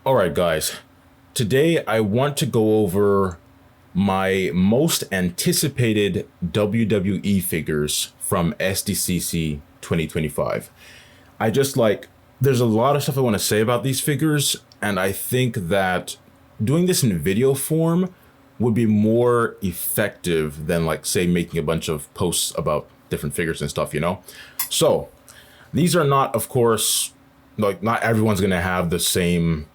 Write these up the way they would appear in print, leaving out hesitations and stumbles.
All right, guys. Today I want to go over my most anticipated WWE figures from SDCC 2025. I just like, there's a lot of stuff I want to say about these figures, and I think that doing this in video form would be more effective than, like, say, making a bunch of posts about different figures and stuff, you know? So, these are not, of course, like, not everyone's going to have the same,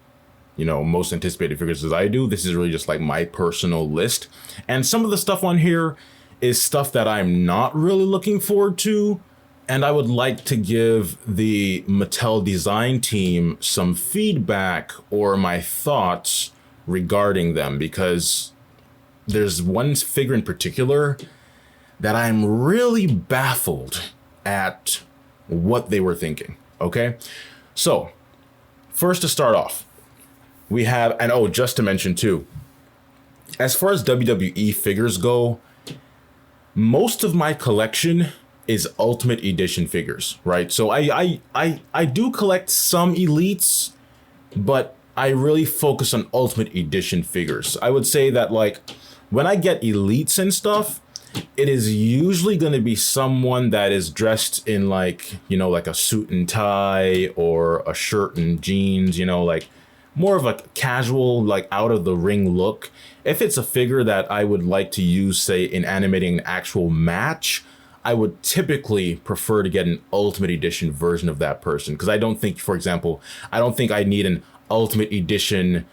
most anticipated figures as I do. This is really just like my personal list. And some of the stuff on here is stuff that I'm not really looking forward to. And I would like to give the Mattel design team some feedback or my thoughts regarding them, because there's one figure in particular that I'm really baffled at what they were thinking. Okay. So first, to start off, we have, and oh, just to mention too, as far as WWE figures go, most of my collection is Ultimate Edition figures, right? So I do collect some elites, but I really focus on Ultimate Edition figures. I would say that, like, when I get elites and stuff, it is usually going to be someone that is dressed in, like, like a suit and tie or a shirt and jeans, like more of a casual, like, out of the ring look. If it's a figure that I would like to use, say, in animating an actual match, I would typically prefer to get an Ultimate Edition version of that person. Because I don't think, for example, I don't think I need an Ultimate Edition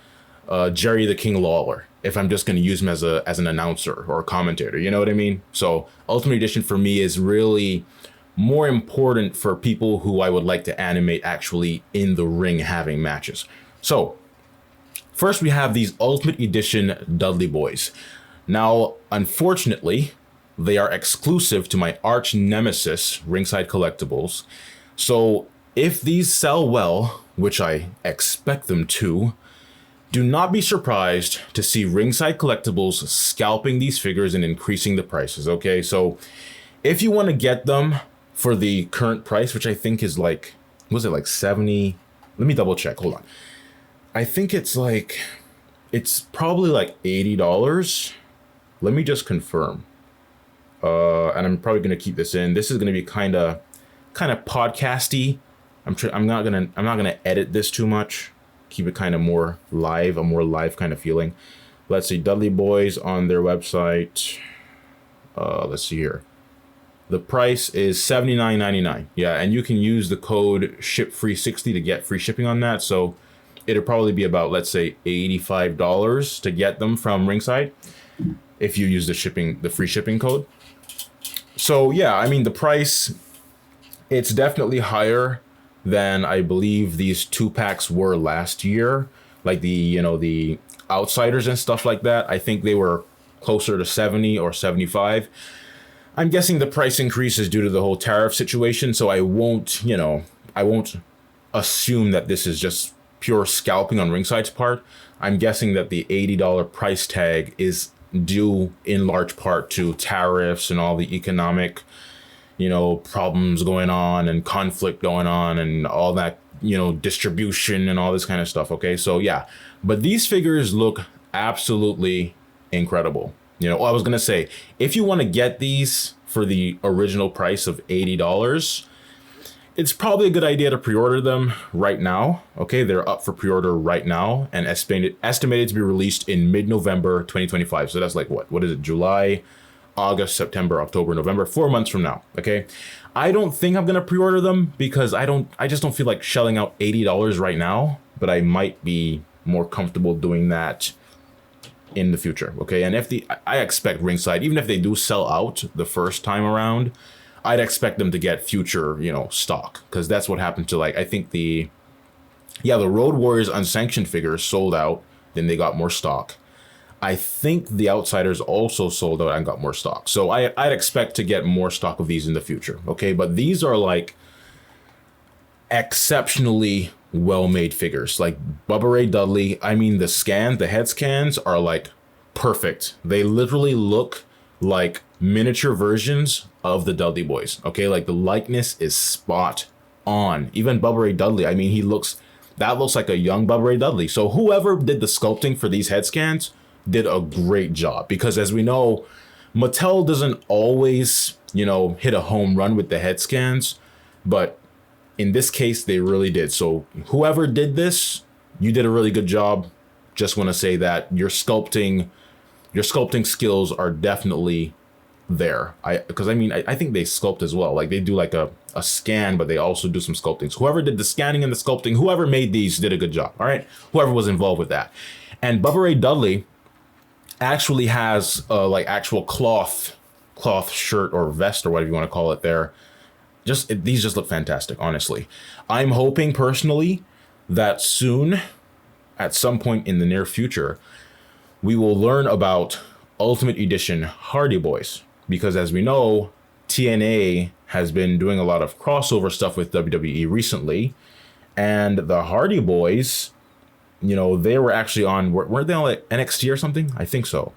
Jerry the King Lawler if I'm just going to use him as an announcer or a commentator, you know what I mean? So Ultimate Edition for me is really more important for people who I would like to animate actually in the ring having matches. So first we have these Ultimate Edition Dudley Boys. Now, unfortunately, they are exclusive to my arch nemesis, Ringside Collectibles. So if these sell well, which I expect them to, do not be surprised to see Ringside Collectibles scalping these figures and increasing the prices, okay? So if you want to get them for the current price, which I think is like, was it like 70? Let me double check, hold on. I think it's probably like $80. Let me just confirm. And I'm probably going to keep this in. This is going to be kind of podcasty. I'm not gonna edit this too much. Keep it kind of more live, a more live kind of feeling. Let's see, Dudley Boys on their website. Let's see here. The price is $79.99. Yeah, and you can use the code SHIPFREE60 to get free shipping on that. So it'll probably be about, let's say, $85 to get them from Ringside if you use the free shipping code. So yeah, I mean, the price, it's definitely higher than I believe these 2-packs were last year, like the outsiders and stuff like that. I think they were closer to 70 or 75. I'm guessing the price increase is due to the whole tariff situation, so I won't assume that this is just pure scalping on Ringside's part. I'm guessing that the $80 price tag is due in large part to tariffs and all the economic problems going on and conflict going on and all that, distribution and all this kind of stuff. Okay. So yeah, but these figures look absolutely incredible. I was going to say, if you want to get these for the original price of $80, it's probably a good idea to pre-order them right now. Okay. They're up for pre-order right now and estimated to be released in mid-November 2025. So that's like what is it? July, August, September, October, November, 4 months from now. Okay. I don't think I'm going to pre-order them because I just don't feel like shelling out $80 right now, but I might be more comfortable doing that in the future. Okay. And I expect Ringside, even if they do sell out the first time around, I'd expect them to get future, stock, because that's what happened to, like, I think the Road Warriors Unsanctioned figures sold out, then they got more stock. I think the Outsiders also sold out and got more stock. So I'd expect to get more stock of these in the future. Okay. But these are like exceptionally well-made figures. Like Bubba Ray Dudley, I mean, the head scans are like perfect. They literally look like miniature versions of the Dudley Boys. Okay. Like the likeness is spot on. Even Bubba Ray Dudley, I mean, he looks that looks like a young Bubba Ray Dudley. So whoever did the sculpting for these head scans did a great job, because as we know, Mattel doesn't always, hit a home run with the head scans, but in this case, they really did. So whoever did this, you did a really good job. Just want to say that your sculpting skills are definitely there. I think they sculpt as well. Like they do like a scan, but they also do some sculpting. So whoever did the scanning and the sculpting, whoever made these did a good job. All right. Whoever was involved with that. And Bubba Ray Dudley actually has like actual cloth shirt or vest or whatever you want to call it there. These just look fantastic, honestly. I'm hoping personally that soon, at some point in the near future, we will learn about Ultimate Edition Hardy Boys, because as we know, TNA has been doing a lot of crossover stuff with WWE recently, and the Hardy Boys, they were actually on, weren't they on like NXT or something? I think so.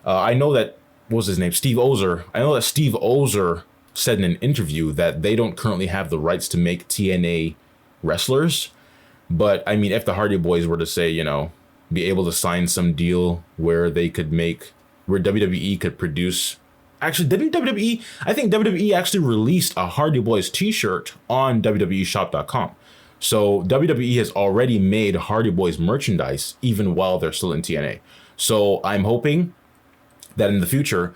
I know that, what was his name? Steve Ozer. I know that Steve Ozer said in an interview that they don't currently have the rights to make TNA wrestlers. But I mean, if the Hardy Boys were to say, be able to sign some deal where where WWE could produce, actually WWE, I think WWE actually released a Hardy Boys t-shirt on WWEshop.com. So WWE has already made Hardy Boys merchandise even while they're still in TNA. So I'm hoping that in the future,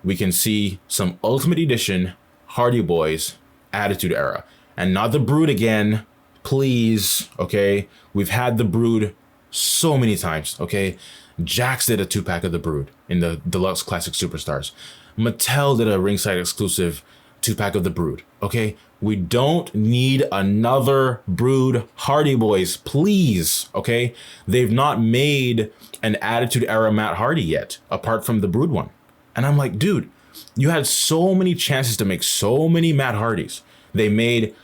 we can see some Ultimate Edition Hardy Boys Attitude Era. And not the Brood again, please, okay? We've had the Brood so many times, okay? Jax did a 2-pack of the Brood in the Deluxe Classic Superstars. Mattel did a ringside exclusive 2-pack of the Brood, okay? We don't need another Brood Hardy Boys, please, okay? They've not made an Attitude Era Matt Hardy yet, apart from the Brood one. And I'm like, dude, you had so many chances to make so many Matt Hardys. They made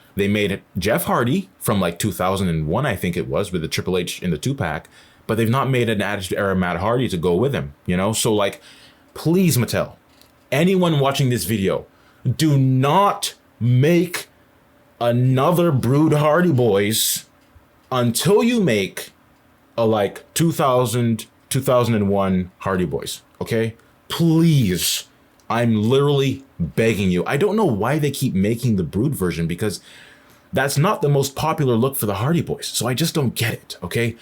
Jeff Hardy from like 2001, I think it was, with the Triple H in the 2-pack, but they've not made an Attitude Era Matt Hardy to go with him, So like, please, Mattel, anyone watching this video, do not make another Brood Hardy Boys until you make a like 2001 Hardy Boys, okay? Please. I'm literally begging you. I don't know why they keep making the Brood version, because that's not the most popular look for the Hardy Boys. So I just don't get it, okay?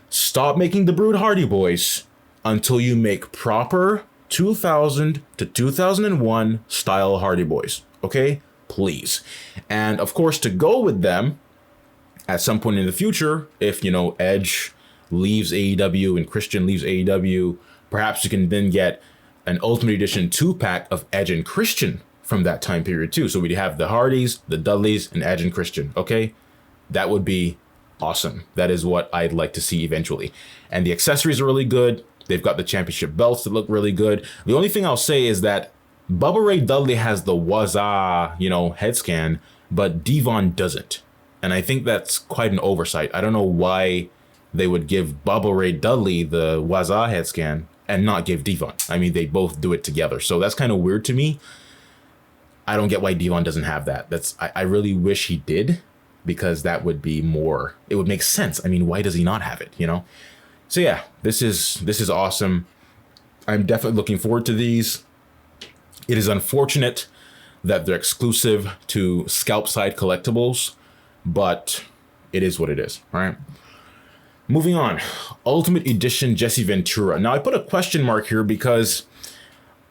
Stop making the Brood Hardy Boys until you make proper 2000 to 2001 style Hardy Boys, okay? Please. And of course, to go with them at some point in the future, if, Edge leaves AEW and Christian leaves AEW, perhaps you can then get an Ultimate Edition 2-pack of Edge and Christian from that time period too. So we'd have the Hardys, the Dudleys, and Edge and Christian, okay? That would be awesome. That is what I'd like to see eventually. And the accessories are really good. They've got the championship belts that look really good. The only thing I'll say is that Bubba Ray Dudley has the Waza, head scan, but Devon doesn't. And I think that's quite an oversight. I don't know why they would give Bubba Ray Dudley the Waza head scan and not give Devon. I mean, they both do it together. So that's kind of weird to me. I don't get why Devon doesn't have that. I really wish he did, because that would be more, it would make sense. I mean, why does he not have it, So yeah, this is awesome. I'm definitely looking forward to these. It is unfortunate that they're exclusive to Scalp Side Collectibles, but it is what it is, all right? Moving on, Ultimate Edition Jesse Ventura. Now I put a question mark here because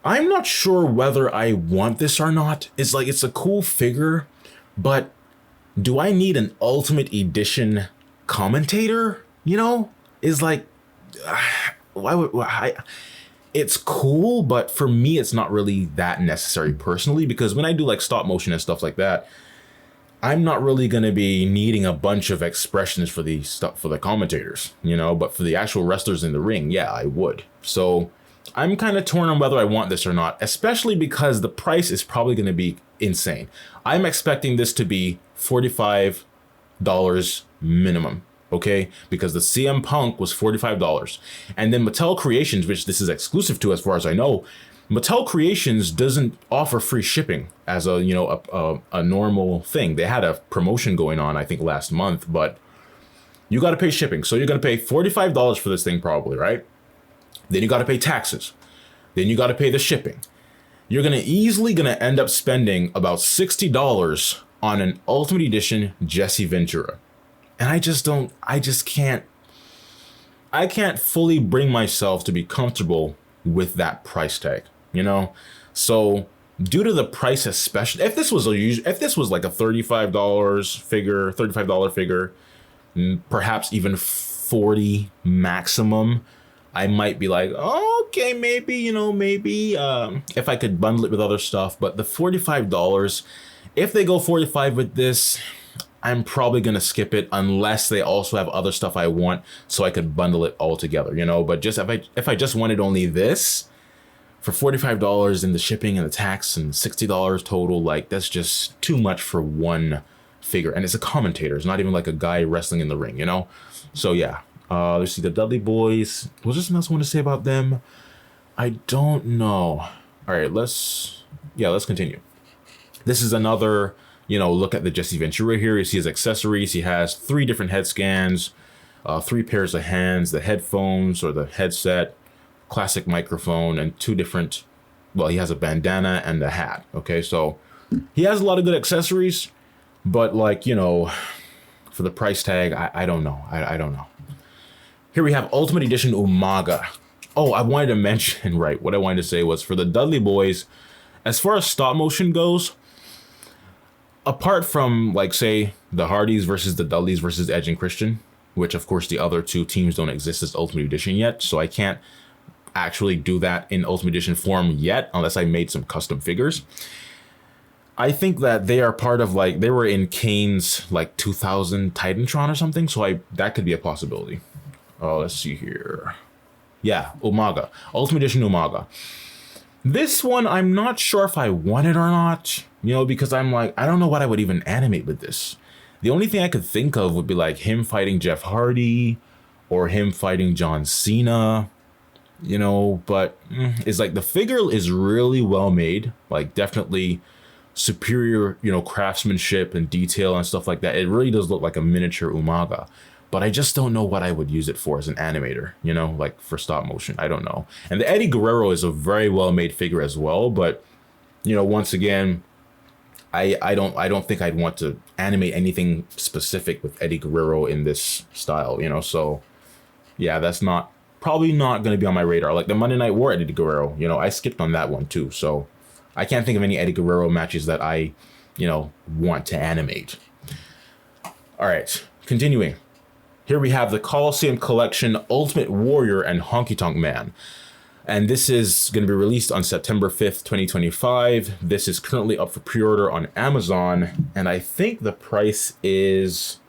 I'm not sure whether I want this or not. It's a cool figure, but do I need an Ultimate Edition commentator? It's like, it's cool, but for me, it's not really that necessary personally, because when I do like stop motion and stuff like that, I'm not really going to be needing a bunch of expressions for the stuff for the commentators, but for the actual wrestlers in the ring, yeah, I would. So I'm kind of torn on whether I want this or not, especially because the price is probably going to be insane. I'm expecting this to be $45 minimum, okay? Because the CM Punk was $45. And then Mattel Creations, which this is exclusive to as far as I know, Mattel Creations doesn't offer free shipping as a normal thing. They had a promotion going on, I think, last month, but you got to pay shipping. So you're going to pay $45 for this thing probably, right? Then you got to pay taxes. Then you got to pay the shipping. You're going to end up spending about $60 on an Ultimate Edition Jesse Ventura. And I can't fully bring myself to be comfortable with that price tag, you know? So due to the price, especially if this was like a $35 figure, perhaps even 40 maximum, I might be like, oh, okay, maybe if I could bundle it with other stuff. But the $45, if they go 45 with this, I'm probably going to skip it unless they also have other stuff I want so I could bundle it all together, you know. But just if I just wanted only this for $45 in the shipping and the tax and $60 total, like that's just too much for one figure. And it's a commentator. It's not even like a guy wrestling in the ring, you know. So yeah, let's see the Dudley Boys. Was there something else I want to say about them? I don't know. All right, let's continue. This is another, look at the Jesse Ventura here. You see his accessories. He has 3 different head scans, 3 pairs of hands, the headphones or the headset, classic microphone, and 2 different, he has a bandana and a hat. Okay, so he has a lot of good accessories, but for the price tag, I don't know. I don't know. Here we have Ultimate Edition Umaga. Oh, I wanted to mention, right, what I wanted to say was for the Dudley Boys, as far as stop motion goes, apart from, say, the Hardys versus the Dudleys versus Edge and Christian, which, of course, the other 2 teams don't exist as Ultimate Edition yet, so I can't actually do that in Ultimate Edition form yet, unless I made some custom figures. I think that they are part of, they were in Kane's, 2000 Titantron or something, so that could be a possibility. Oh, let's see here. Yeah, Umaga. Ultimate Edition Umaga. This one, I'm not sure if I want it or not, because I'm I don't know what I would even animate with this. The only thing I could think of would be him fighting Jeff Hardy or him fighting John Cena, but it's the figure is really well made, definitely superior, craftsmanship and detail and stuff like that. It really does look like a miniature Umaga. But I just don't know what I would use it for as an animator, for stop motion. I don't know. And the Eddie Guerrero is a very well-made figure as well. But, once again, I don't think I'd want to animate anything specific with Eddie Guerrero in this style, So, yeah, that's probably not going to be on my radar. Like the Monday Night War Eddie Guerrero, I skipped on that one too. So I can't think of any Eddie Guerrero matches that I, want to animate. All right, continuing. Here we have the Coliseum Collection Ultimate Warrior and Honky Tonk Man. And this is going to be released on September 5th, 2025. This is currently up for pre-order on Amazon. And I think the price is...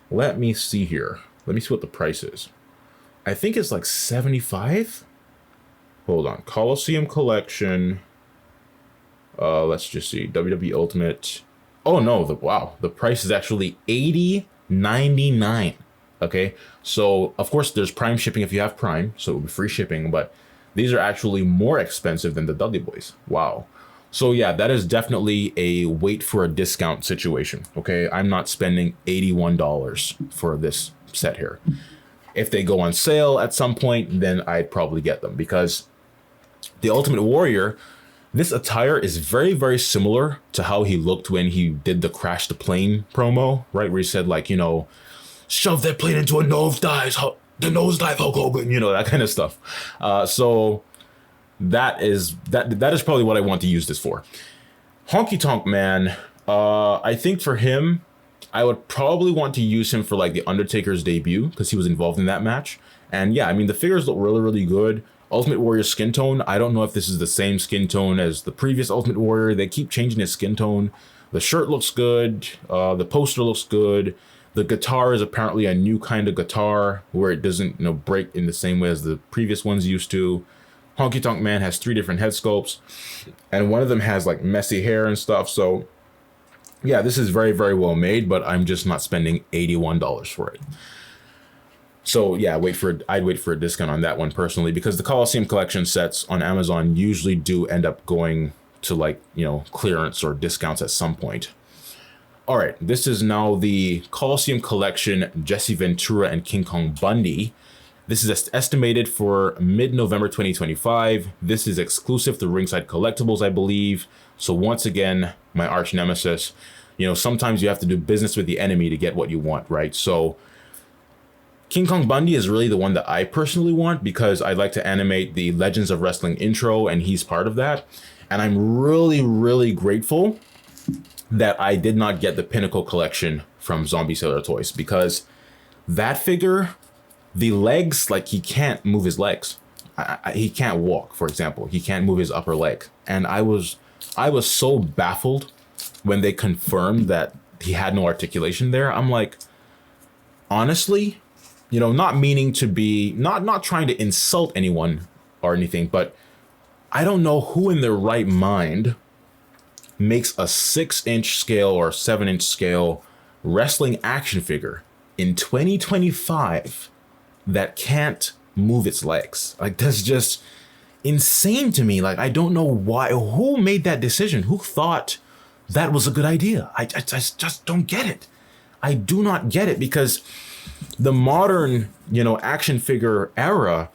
Let me see here. Let me see what the price is. I think it's 75? Hold on. Coliseum Collection. Let's just see. WWE Ultimate. Oh, no. The price is actually $80.99. Okay, so of course there's Prime shipping if you have Prime, so it will be free shipping, but these are actually more expensive than the Dudley Boys. Wow. So yeah, that is definitely a wait for a discount situation. Okay, I'm not spending $81 for this set here. If they go on sale at some point, then I'd probably get them, because the Ultimate Warrior, this attire is very, very similar to how he looked when he did the Crash the Plane promo, right? Where he said shove that plane into a nosedive, the nosedive Hulk Hogan, that kind of stuff. So that is probably what I want to use this for. Honky Tonk Man, I think for him, I would probably want to use him for the Undertaker's debut, because he was involved in that match. And yeah, I mean, the figures look really, really good. Ultimate Warrior skin tone, I don't know if this is the same skin tone as the previous Ultimate Warrior. They keep changing his skin tone. The shirt looks good. The poster looks good. The guitar is apparently a new kind of guitar where it doesn't, break in the same way as the previous ones used to. Honky Tonk Man has 3 different head sculpts, and one of them has messy hair and stuff. So yeah, this is very, very well made, but I'm just not spending $81 for it. So yeah, I'd wait for a discount on that one personally, because the Coliseum Collection sets on Amazon usually do end up going to clearance or discounts at some point. All right, this is now the Coliseum Collection Jesse Ventura and King Kong Bundy. This is estimated for mid-November 2025. This is exclusive to Ringside Collectibles, I believe. So once again, my arch nemesis. You know, sometimes you have to do business with the enemy to get what you want, right? So King Kong Bundy is really the one that I personally want because I'd like to animate the Legends of Wrestling intro, and he's part of that. And I'm really, really grateful that I did not get the Pinnacle collection from Zombie Sailor Toys, because that figure, the legs, like, he can't move his legs. He can't walk, for example. He can't move his upper leg. And I was so baffled when they confirmed that he had no articulation there. I'm like, honestly, you know, not meaning to be, not trying to insult anyone or anything, but I don't know who in their right mind makes a 6-inch scale or 7-inch scale wrestling action figure in 2025 that can't move its legs. Like, that's just insane to me. Like, I don't know why, who made that decision? Who thought that was a good idea? I just don't get it. I do not get it, because the modern, you know, action figure era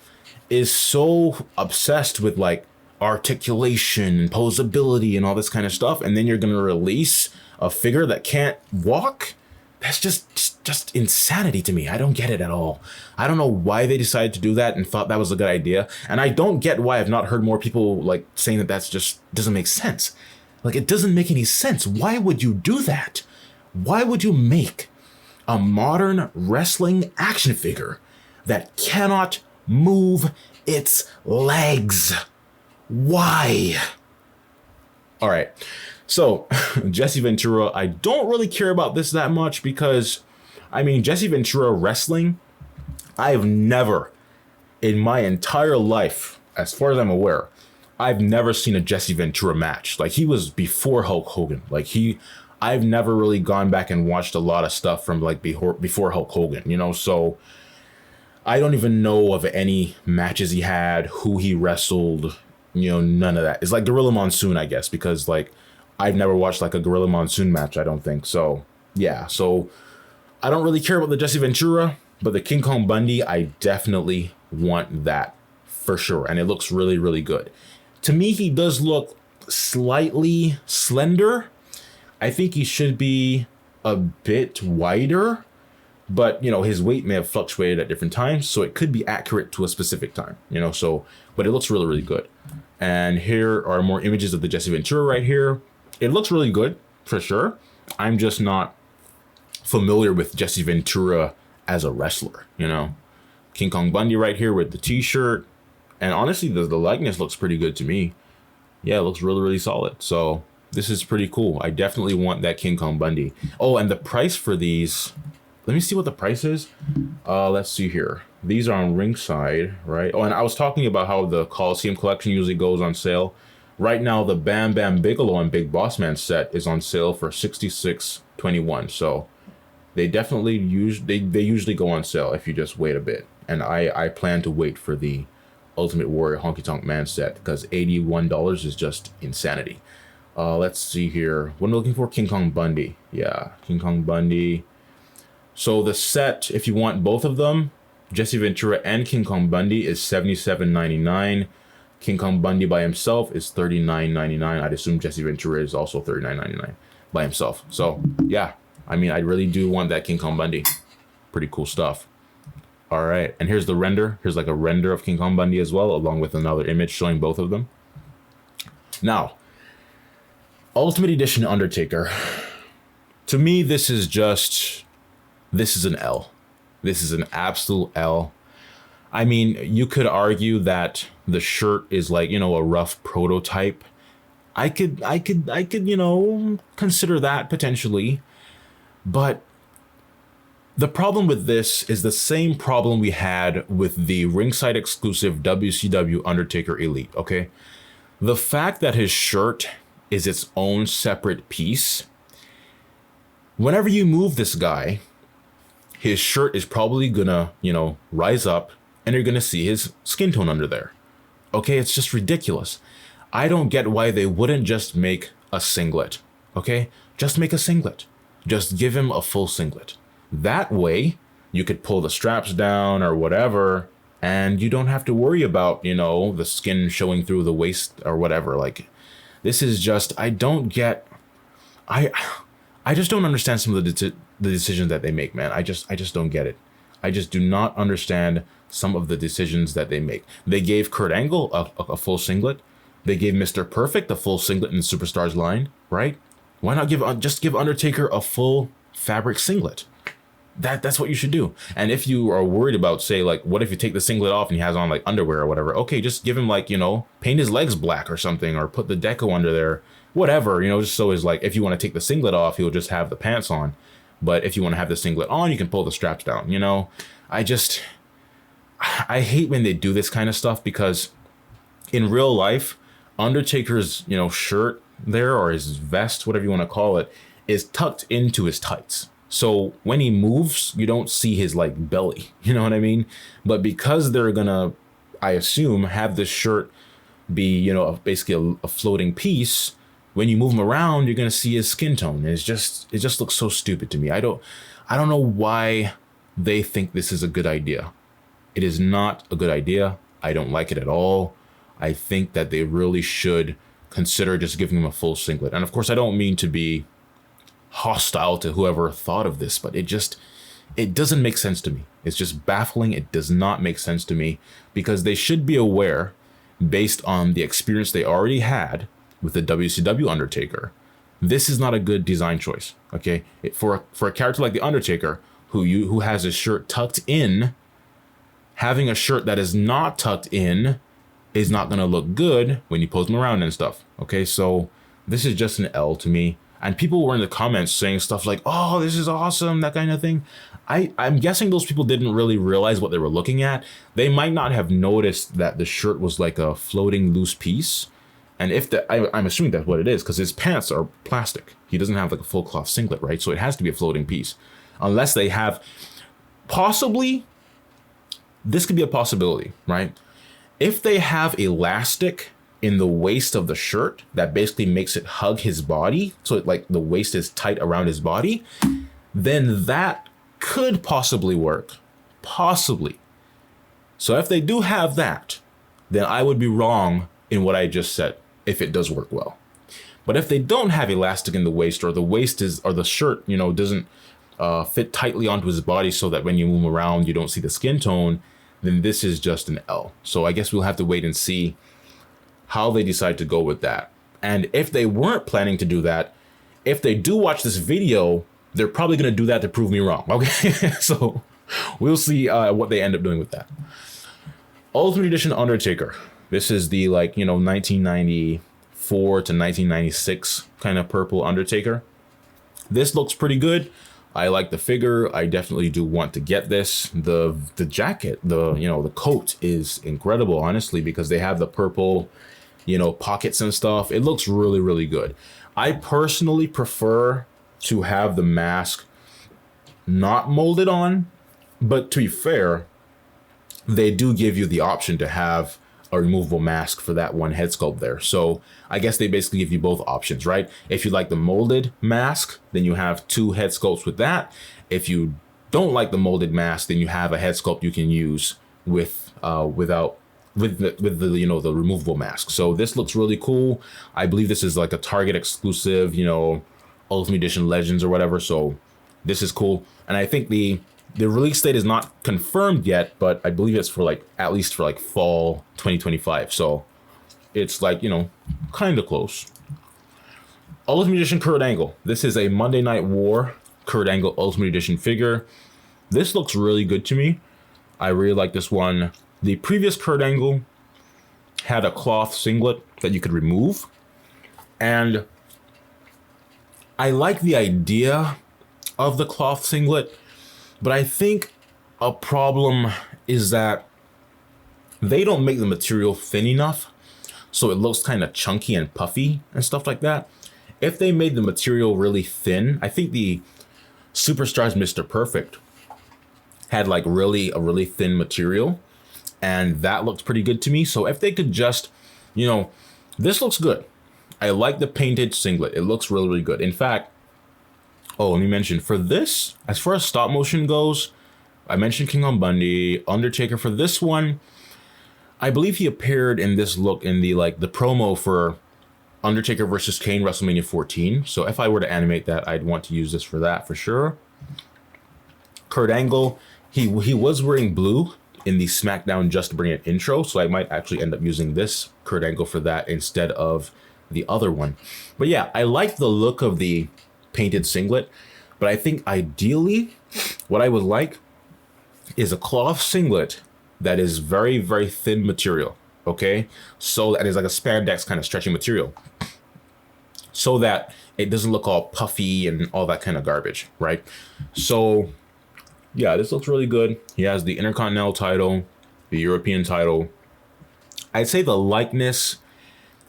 is so obsessed with like articulation and posability and all this kind of stuff, and then you're going to release a figure that can't walk. That's just insanity to me. I don't get it at all. I don't know why they decided to do that and thought that was a good idea, and I don't get why I've not heard more people like saying that that's just doesn't make sense. Like, it doesn't make any sense. Why would you do that? Why would you make a modern wrestling action figure that cannot move its legs? Why? All right, so Jesse Ventura, I don't really care about this that much because, I mean, Jesse Ventura wrestling, I've never, in my entire life, as far as I'm aware, I've never seen a Jesse Ventura match. Like, he was before Hulk Hogan. Like, I've never really gone back and watched a lot of stuff from like before Hulk Hogan, you know, so I don't even know of any matches he had, who he wrestled, you know, none of that. It's like Gorilla Monsoon, I guess, because like I've never watched like a Gorilla Monsoon match, I don't think. So yeah, so I don't really care about the Jesse Ventura, but the King Kong Bundy, I definitely want that for sure. And it looks really, really good. To me, he does look slightly slender. I think he should be a bit wider, but, you know, his weight may have fluctuated at different times, so it could be accurate to a specific time, you know, so, but it looks really, really good. And here are more images of the Jesse Ventura right here. It looks really good, for sure. I'm just not familiar with Jesse Ventura as a wrestler, you know. King Kong Bundy right here with the t-shirt. And honestly, the likeness looks pretty good to me. Yeah, it looks really, really solid. So this is pretty cool. I definitely want that King Kong Bundy. Oh, and the price for these, let me see what the price is. Let's see here. These are on Ringside, right? Oh, and I was talking about how the Coliseum collection usually goes on sale. Right now, the Bam Bam Bigelow and Big Boss Man set is on sale for $66.21. So they definitely they usually go on sale if you just wait a bit. And I plan to wait for the Ultimate Warrior Honky Tonk Man set, because $81 is just insanity. Let's see here. What am I looking for? King Kong Bundy. Yeah, King Kong Bundy. So the set, if you want both of them, Jesse Ventura and King Kong Bundy, is $77.99. King Kong Bundy by himself is $39.99. I'd assume Jesse Ventura is also $39.99 by himself. So yeah, I mean, I really do want that King Kong Bundy. Pretty cool stuff. All right, and here's the render. Here's like a render of King Kong Bundy as well, along with another image showing both of them. Now, Ultimate Edition Undertaker. To me, this is an L. This is an absolute L. I mean, you could argue that the shirt is like, you know, a rough prototype. I could, you know, consider that potentially. But the problem with this is the same problem we had with the Ringside exclusive WCW Undertaker Elite, okay? The fact that his shirt is its own separate piece, whenever you move this guy, his shirt is probably gonna, you know, rise up, and you're gonna see his skin tone under there. Okay, it's just ridiculous. I don't get why they wouldn't just make a singlet, okay? Just make a singlet. just give him a full singlet. That way you could pull the straps down or whatever, and you don't have to worry about, you know, the skin showing through the waist or whatever. Like, this is just, I just don't understand some of the decisions that they make, man. I just don't get it. I just do not understand some of the decisions that they make. They gave Kurt Angle a full singlet. They gave Mr. Perfect a full singlet in the Superstars line, right? Why not just give Undertaker a full fabric singlet? That's what you should do. And if you are worried about, say, like, what if you take the singlet off and he has on like underwear or whatever? Okay, just give him, like, you know, paint his legs black or something, or put the deco under there, whatever, you know, just so is like, if you want to take the singlet off, he'll just have the pants on. But if you want to have the singlet on, you can pull the straps down, you know? I hate when they do this kind of stuff, because in real life, Undertaker's, you know, shirt there, or his vest, whatever you want to call it, is tucked into his tights. So when he moves, you don't see his like belly, you know what I mean? But because they're gonna, I assume, have this shirt be, you know, basically a floating piece, when you move him around, you're gonna see his skin tone. It just looks so stupid to me. I don't know why they think this is a good idea. It is not a good idea. I don't like it at all. I think that they really should consider just giving him a full singlet. And of course, I don't mean to be hostile to whoever thought of this, but it doesn't make sense to me. It's just baffling. It does not make sense to me, because they should be aware, based on the experience they already had with the WCW Undertaker, this is not a good design choice. Okay, for a character like the Undertaker, who has his shirt tucked in, having a shirt that is not tucked in is not going to look good when you pose him around and stuff. Okay, so this is just an L to me. And people were in the comments saying stuff like, oh, this is awesome, that kind of thing. I'm guessing those people didn't really realize what they were looking at. They might not have noticed that the shirt was like a floating loose piece. And I'm assuming that's what it is, because his pants are plastic. He doesn't have like a full cloth singlet, right? So it has to be a floating piece. Unless they have, possibly, this could be a possibility, right? If they have elastic in the waist of the shirt that basically makes it hug his body, so like the waist is tight around his body, then that could possibly work. Possibly. So if they do have that, then I would be wrong in what I just said, if it does work well. But if they don't have elastic in the waist, or the shirt, you know, doesn't fit tightly onto his body so that when you move around, you don't see the skin tone, then this is just an L. So I guess we'll have to wait and see how they decide to go with that. And if they weren't planning to do that, if they do watch this video, they're probably going to do that to prove me wrong. Okay, so we'll see what they end up doing with that. Ultimate Edition Undertaker. This is the, like, you know, 1994 to 1996 kind of purple Undertaker. This looks pretty good. I like the figure. I definitely do want to get this. The jacket, the coat is incredible, honestly, because they have the purple, you know, pockets and stuff. It looks really, really good. I personally prefer to have the mask not molded on, but to be fair, they do give you the option to have a removable mask for that one head sculpt there. So I guess they basically give you both options, right? If you like the molded mask, then you have two head sculpts with that. If you don't like the molded mask, then you have a head sculpt you can use with the you know, the removable mask. So this looks really cool. I believe this is like a Target exclusive, you know, Ultimate Edition Legends or whatever. So this is cool. And I think the release date is not confirmed yet, but I believe it's for like, at least for like fall 2025. So it's like, you know, kind of close. Ultimate Edition Kurt Angle. This is a Monday Night War Kurt Angle Ultimate Edition figure. This looks really good to me. I really like this one. The previous Kurt Angle had a cloth singlet that you could remove. And I like the idea of the cloth singlet, but I think a problem is that they don't make the material thin enough, so it looks kind of chunky and puffy and stuff like that. If they made the material really thin, I think the Superstars Mr. Perfect had like a really thin material, and that looked pretty good to me. So if they could just, you know, this looks good. I like the painted singlet. It looks really, really good. In fact, Oh, let me mention for this, as far as stop motion goes, I mentioned King Kong Bundy, Undertaker. For this one, I believe he appeared in this look in the the promo for Undertaker versus Kane WrestleMania 14. So if I were to animate that, I'd want to use this for that for sure. Kurt Angle, he was wearing blue in the SmackDown Just Bring It intro, so I might actually end up using this Kurt Angle for that instead of the other one. But yeah, I like the look of the painted singlet, but I think ideally what I would like is a cloth singlet that is very, very thin material, okay? So that is like a spandex kind of stretchy material, so that it doesn't look all puffy and all that kind of garbage, right? So yeah, this looks really good. He has the Intercontinental title, the European title. I'd say the likeness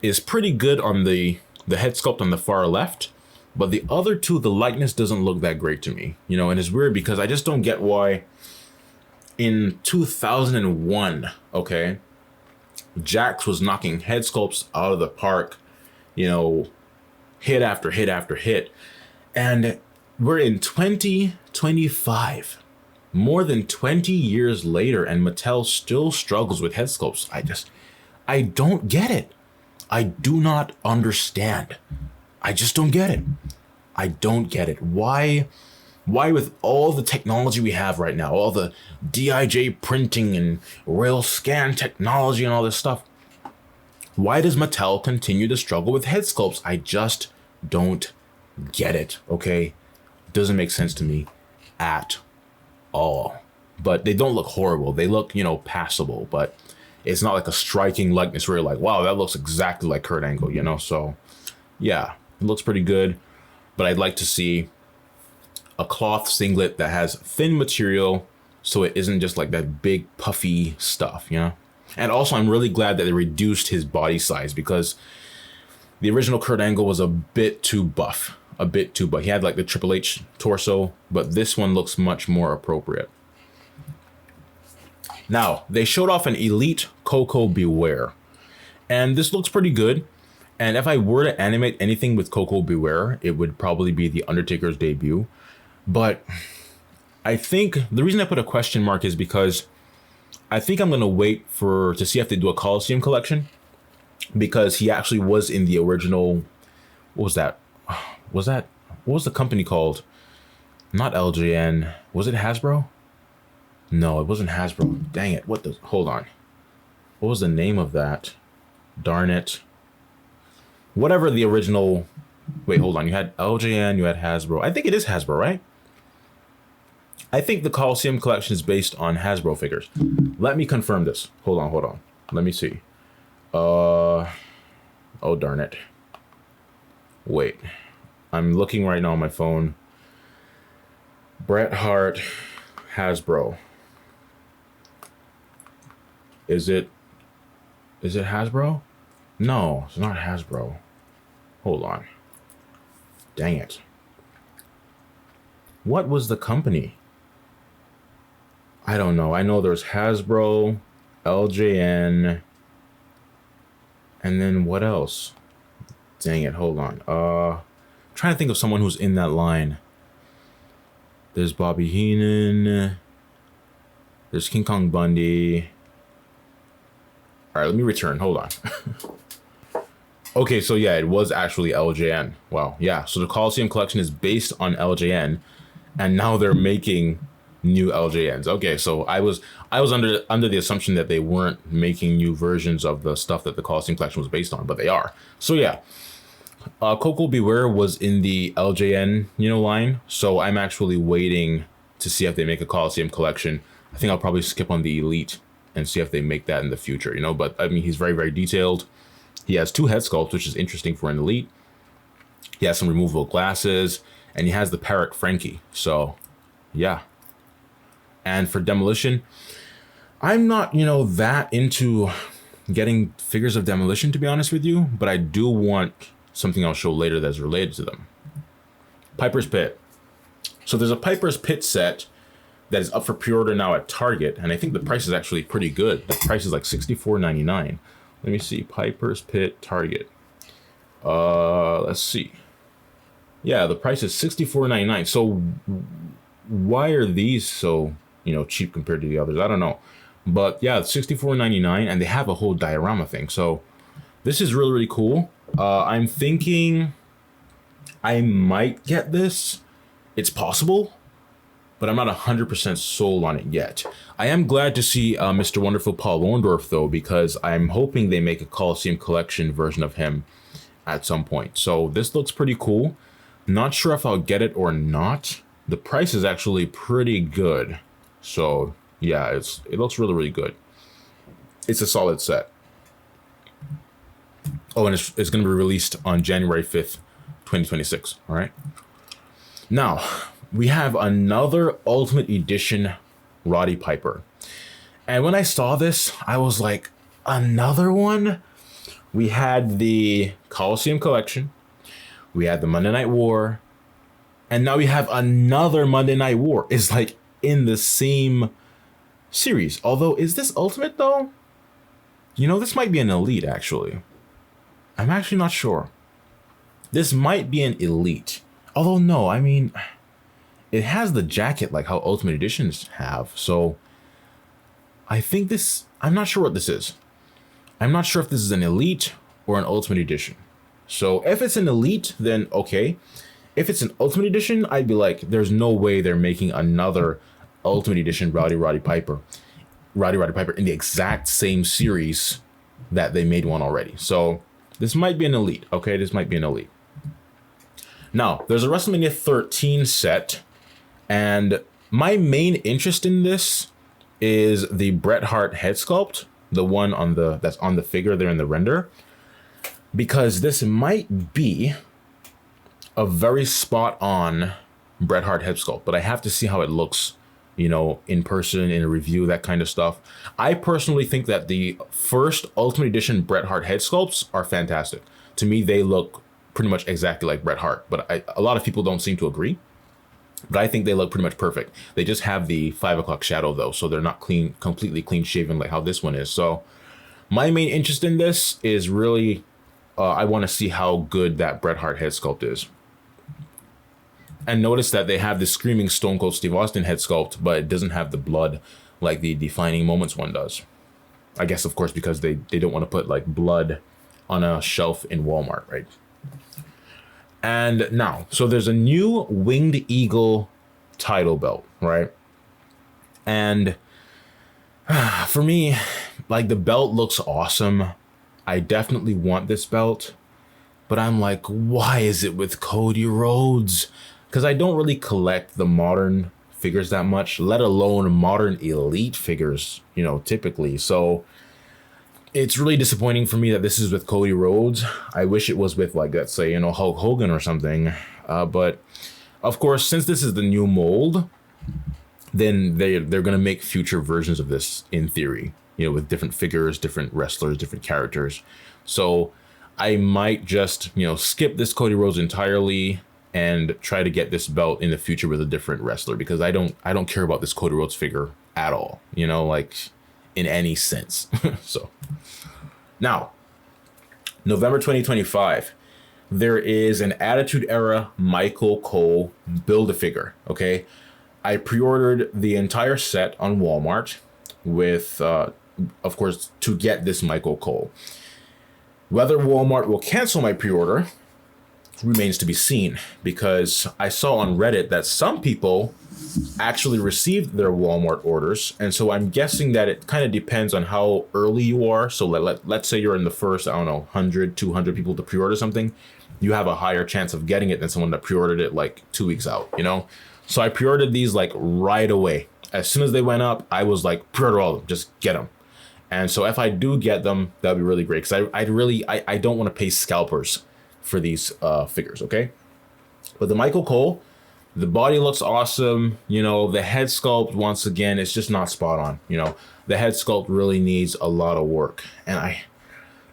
is pretty good on the head sculpt on the far left, but the other two, the likeness doesn't look that great to me, you know, and it's weird because I just don't get why in 2001, okay, Jax was knocking head sculpts out of the park, you know, hit after hit after hit, and we're in 2025. More than 20 years later, and Mattel still struggles with head sculpts. I don't get it. I do not understand. I just don't get it. I don't get it. Why with all the technology we have right now, all the DIJ printing and rail scan technology and all this stuff, why does Mattel continue to struggle with head sculpts? I just don't get it, okay? Doesn't make sense to me at all. But they don't look horrible. They look, you know, passable, but it's not like a striking likeness where you're like, wow, that looks exactly like Kurt Angle, you know? So yeah, it looks pretty good, but I'd like to see a cloth singlet that has thin material so it isn't just like that big puffy stuff, you know? And also I'm really glad that they reduced his body size, because the original Kurt Angle was a bit too buff. He had like the Triple H torso, but this one looks much more appropriate. Now, they showed off an Elite Coco Beware, and this looks pretty good. And if I were to animate anything with Coco Beware, it would probably be the Undertaker's debut. But I think the reason I put a question mark is because I think I'm going to wait to see if they do a Coliseum collection, because he actually was in the original. What was that? What was the company called? Not LJN. Was it Hasbro? No, it wasn't Hasbro. Dang it. Hold on. What was the name of that? Darn it. Whatever the original. Wait, hold on. You had LJN, you had Hasbro. I think it is Hasbro, right? I think the Coliseum collection is based on Hasbro figures. Let me confirm this. Hold on. Let me see. Oh, darn it. Wait. I'm looking right now on my phone. Bret Hart, Hasbro. Is it Hasbro? No, it's not Hasbro. Hold on. Dang it. What was the company? I don't know. I know there's Hasbro, LJN, and then what else? Dang it, hold on. Trying to think of someone who's in that line. There's Bobby Heenan. There's King Kong Bundy. All right, let me return. Hold on. Okay, so yeah, it was actually LJN. Wow, yeah. So the Coliseum collection is based on LJN, and now they're making new LJNs. Okay, so I was under the assumption that they weren't making new versions of the stuff that the Coliseum collection was based on, but they are. So yeah. Coco Beware was in the LJN, line. So I'm actually waiting to see if they make a Coliseum collection. I think I'll probably skip on the Elite and see if they make that in the future, But I mean, he's very, very detailed. He has 2 head sculpts, which is interesting for an Elite. He has some removable glasses, and he has the Parrot Frankie. So, yeah. And for Demolition, I'm not, that into getting figures of Demolition, to be honest with you, but I do want something I'll show later that's related to them. Piper's Pit. So there's a Piper's Pit set that is up for pre-order now at Target, and I think the price is actually pretty good. The price is like $64.99. Let me see. Piper's Pit, Target. Let's see. Yeah, the price is $64.99. So why are these so, cheap compared to the others? I don't know. But yeah, it's $64.99, and they have a whole diorama thing. So this is really, really cool. I'm thinking I might get this. It's possible, but I'm not 100% sold on it yet. I am glad to see Mr. Wonderful Paul Orndorff, though, because I'm hoping they make a Coliseum Collection version of him at some point. So this looks pretty cool. Not sure if I'll get it or not. The price is actually pretty good. So yeah, it looks really, really good. It's a solid set. Oh, and it's going to be released on January 5th, 2026. All right. Now, we have another Ultimate Edition Roddy Piper. And when I saw this, I was like, another one? We had the Coliseum Collection. We had the Monday Night War. And now we have another Monday Night War. It's like in the same series. Although, is this Ultimate though? This might be an Elite, actually. I'm actually not sure. This might be an Elite. Although, no, I mean, it has the jacket like how Ultimate Editions have. So, I think this, I'm not sure what this is. I'm not sure if this is an Elite or an Ultimate Edition. So, if it's an Elite, then okay. If it's an Ultimate Edition, I'd be like, there's no way they're making another Ultimate Edition Roddy Piper in the exact same series that they made one already. So this might be an Elite. Okay, this might be an Elite. Now, there's a WrestleMania 13 set, and my main interest in this is the Bret Hart head sculpt, the one that's on the figure there in the render, because this might be a very spot on Bret Hart head sculpt, but I have to see how it looks, in person, in a review, that kind of stuff. I personally think that the first Ultimate Edition Bret Hart head sculpts are fantastic. To me, they look pretty much exactly like Bret Hart, but a lot of people don't seem to agree. But I think they look pretty much perfect. They just have the 5 o'clock shadow though, so they're not completely clean shaven like how this one is. So my main interest in this is really, I want to see how good that Bret Hart head sculpt is. And notice that they have the Screaming Stone Cold Steve Austin head sculpt, but it doesn't have the blood like the Defining Moments one does. I guess, of course, because they don't want to put like blood on a shelf in Walmart, right? And now, so there's a new Winged Eagle title belt, right? And for me, like, the belt looks awesome. I definitely want this belt, but I'm like, why is it with Cody Rhodes? Because I don't really collect the modern figures that much, let alone modern Elite figures, typically. So it's really disappointing for me that this is with Cody Rhodes. I wish it was with, like, let's say, Hulk Hogan or something. But of course, since this is the new mold, then they're going to make future versions of this in theory, with different figures, different wrestlers, different characters. So I might just, skip this Cody Rhodes entirely and try to get this belt in the future with a different wrestler, because I don't care about this Cody Rhodes figure at all, like in any sense. So now, November 2025, there is an Attitude Era Michael Cole Build-A-Figure, okay? I pre-ordered the entire set on Walmart with, of course, to get this Michael Cole. Whether Walmart will cancel my pre-order remains to be seen, because I saw on Reddit that some people actually received their Walmart orders, and so I'm guessing that it kind of depends on how early you are. So let's say you're in the first, 100, 200 people to pre-order something, you have a higher chance of getting it than someone that pre-ordered it like 2 weeks out, So I pre-ordered these like right away. As soon as they went up, I was like, pre-order all of them, just get them. And so if I do get them, that'd be really great, because I don't want to pay scalpers for these figures, okay? But the Michael Cole, the body looks awesome. The head sculpt, once again, it's just not spot on. The head sculpt really needs a lot of work. And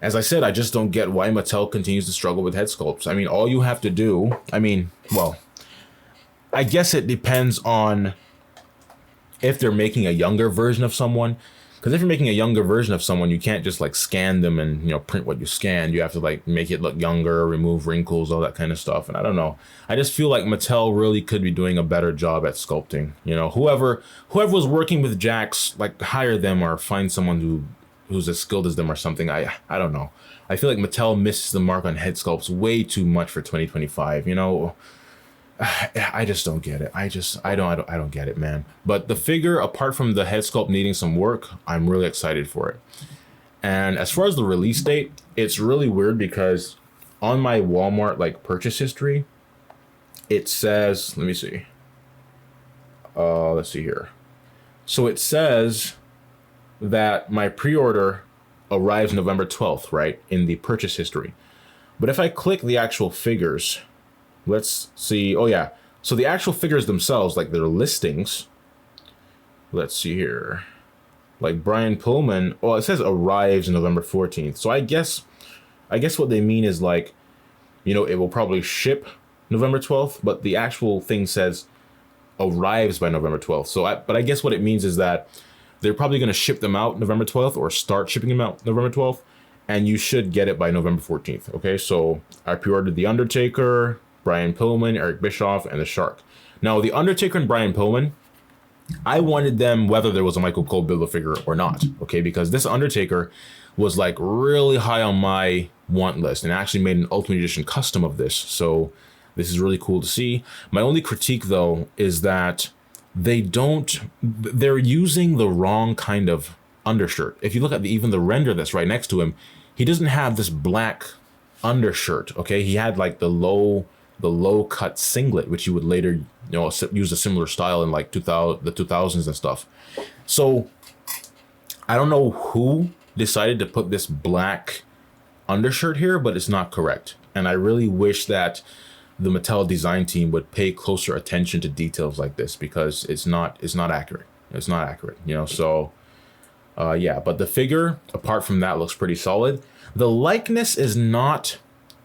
as I said, I just don't get why Mattel continues to struggle with head sculpts. I mean, all you have to do, I guess it depends on if they're making a younger version of someone. Because if you're making a younger version of someone, you can't just like scan them and, you know, print what you scanned. You have to like make it look younger, remove wrinkles, all that kind of stuff. And I don't know. I just feel like Mattel really could be doing a better job at sculpting. You know, whoever was working with Jax, like hire them or find someone who's as skilled as them or something. I don't know. I feel like Mattel misses the mark on head sculpts way too much for 2025. You know, I just don't get it. I don't get it, man. But the figure, apart from the head sculpt needing some work, I'm really excited for it. And as far as the release date, it's really weird because on my Walmart like purchase history, it says, let me see. Let's see here. So it says that my pre-order arrives November 12th, right? In the purchase history. But if I click the actual figures, let's see. Oh yeah. So the actual figures themselves, like their listings. Let's see here. Like Brian Pillman. Oh, it says arrives November 14th. So I guess what they mean is like, you know, it will probably ship November 12th, but the actual thing says arrives by November 12th. So but I guess what it means is that they're probably going to ship them out November 12th or start shipping them out November 12th. And you should get it by November 14th. Okay. So I pre-ordered The Undertaker, Brian Pillman, Eric Bischoff, and the Shark. Now, The Undertaker and Brian Pillman, I wanted them whether there was a Michael Cole Build-A-Figure or not, okay? Because this Undertaker was like really high on my want list, and I actually made an Ultimate Edition custom of this. So this is really cool to see. My only critique, though, is that they're using the wrong kind of undershirt. If you look at even the render that's right next to him, he doesn't have this black undershirt, okay? He had like the low cut singlet, which you would later, you know, use a similar style in like the 2000s and stuff. So I don't know who decided to put this black undershirt here, but it's not correct. And I really wish that the Mattel design team would pay closer attention to details like this, because it's not accurate. It's not accurate, you know. So yeah, but the figure, apart from that, looks pretty solid. The likeness is not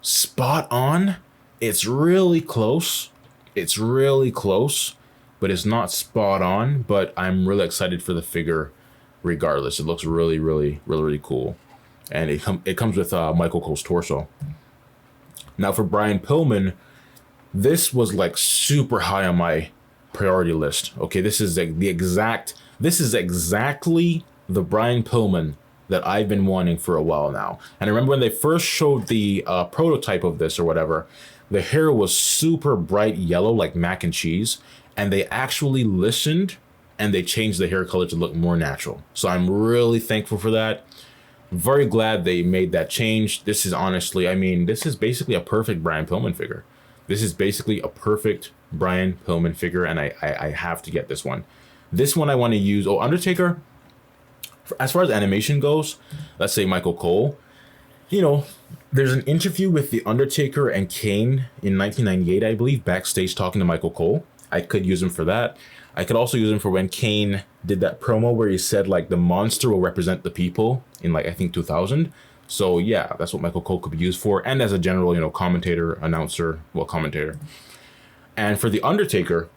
spot on. It's really close. It's really close, but it's not spot on. But I'm really excited for the figure regardless. It looks really, really, really, really cool. And it comes with Michael Cole's torso. Now for Brian Pillman, this was like super high on my priority list. Okay, this is exactly the Brian Pillman that I've been wanting for a while now. And I remember when they first showed the prototype of this or whatever, the hair was super bright yellow like mac and cheese, and they actually listened and they changed the hair color to look more natural. So I'm really thankful for that. Very glad they made that change. This is honestly, I mean, this is basically a perfect Brian Pillman figure. This is basically a perfect Brian Pillman figure, and I have to get this one. This one I want to use. Oh, Undertaker, as far as animation goes, let's say Michael Cole, you know, there's an interview with The Undertaker and Kane in 1998, I believe, backstage talking to Michael Cole. I could use him for that. I could also use him for when Kane did that promo where he said, like, the monster will represent the people in, like, I think 2000. So, yeah, that's what Michael Cole could be used for. And as a general, you know, commentator. And for The Undertaker,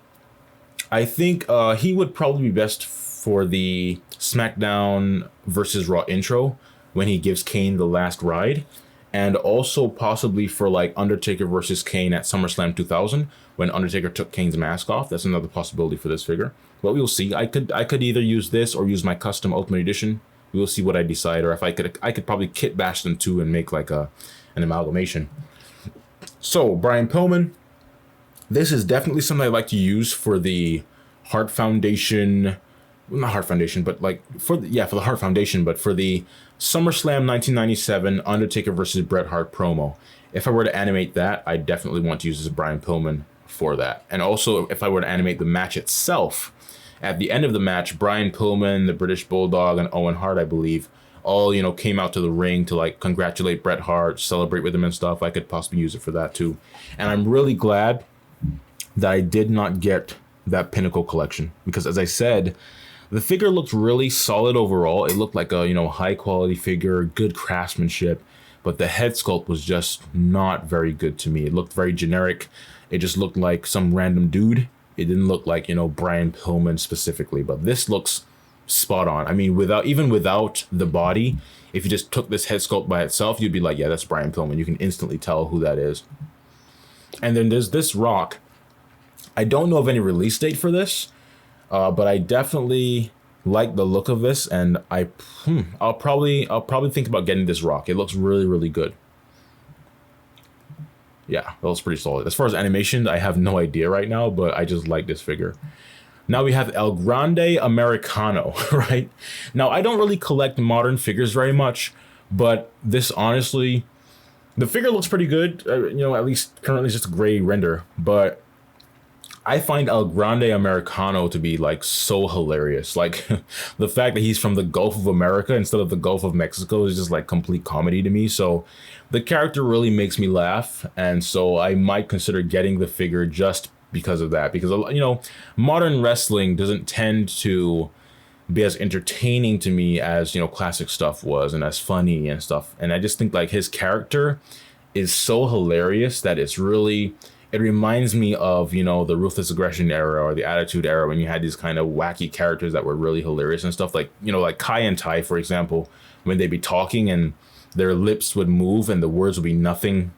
I think he would probably be best for the SmackDown versus Raw intro when he gives Kane the last ride. And also possibly for like Undertaker versus Kane at SummerSlam 2000 when Undertaker took Kane's mask off. That's another possibility for this figure. But we'll see. I could either use this or use my custom Ultimate Edition. We'll see what I decide. Or if I could probably kit bash them too and make like an amalgamation. So Brian Pillman, this is definitely something I like to use for the Heart Foundation. Not Heart Foundation, but like for the Heart Foundation, but for the SummerSlam 1997 Undertaker versus Bret Hart promo. If I were to animate that, I definitely want to use this Brian Pillman for that. And also, if I were to animate the match itself, at the end of the match, Brian Pillman, the British Bulldog, and Owen Hart, I believe, all, you know, came out to the ring to like congratulate Bret Hart, celebrate with him and stuff. I could possibly use it for that too. And I'm really glad that I did not get that Pinnacle collection, because as I said, the figure looked really solid overall. It looked like a, you know, high quality figure, good craftsmanship, but the head sculpt was just not very good to me. It looked very generic. It just looked like some random dude. It didn't look like, you know, Brian Pillman specifically, but this looks spot on. I mean, without the body, if you just took this head sculpt by itself, you'd be like, yeah, that's Brian Pillman. You can instantly tell who that is. And then there's this Rock. I don't know of any release date for this, but I definitely like the look of this, and I'll probably think about getting this Rock. It looks really, really good. Yeah, that looks pretty solid. As far as animation, I have no idea right now, but I just like this figure. Now we have El Grande Americano, right? Now, I don't really collect modern figures very much, but this honestly, the figure looks pretty good. At least currently it's just a gray render, but I find El Grande Americano to be like so hilarious. Like the fact that he's from the Gulf of America instead of the Gulf of Mexico is just like complete comedy to me. So the character really makes me laugh. And so I might consider getting the figure just because of that, because modern wrestling doesn't tend to be as entertaining to me as classic stuff was, and as funny and stuff. And I just think like his character is so hilarious that it reminds me of the Ruthless Aggression era or the Attitude era, when you had these kind of wacky characters that were really hilarious and stuff. Like like Kai and Tai, for example, when they'd be talking and their lips would move and the words would be nothing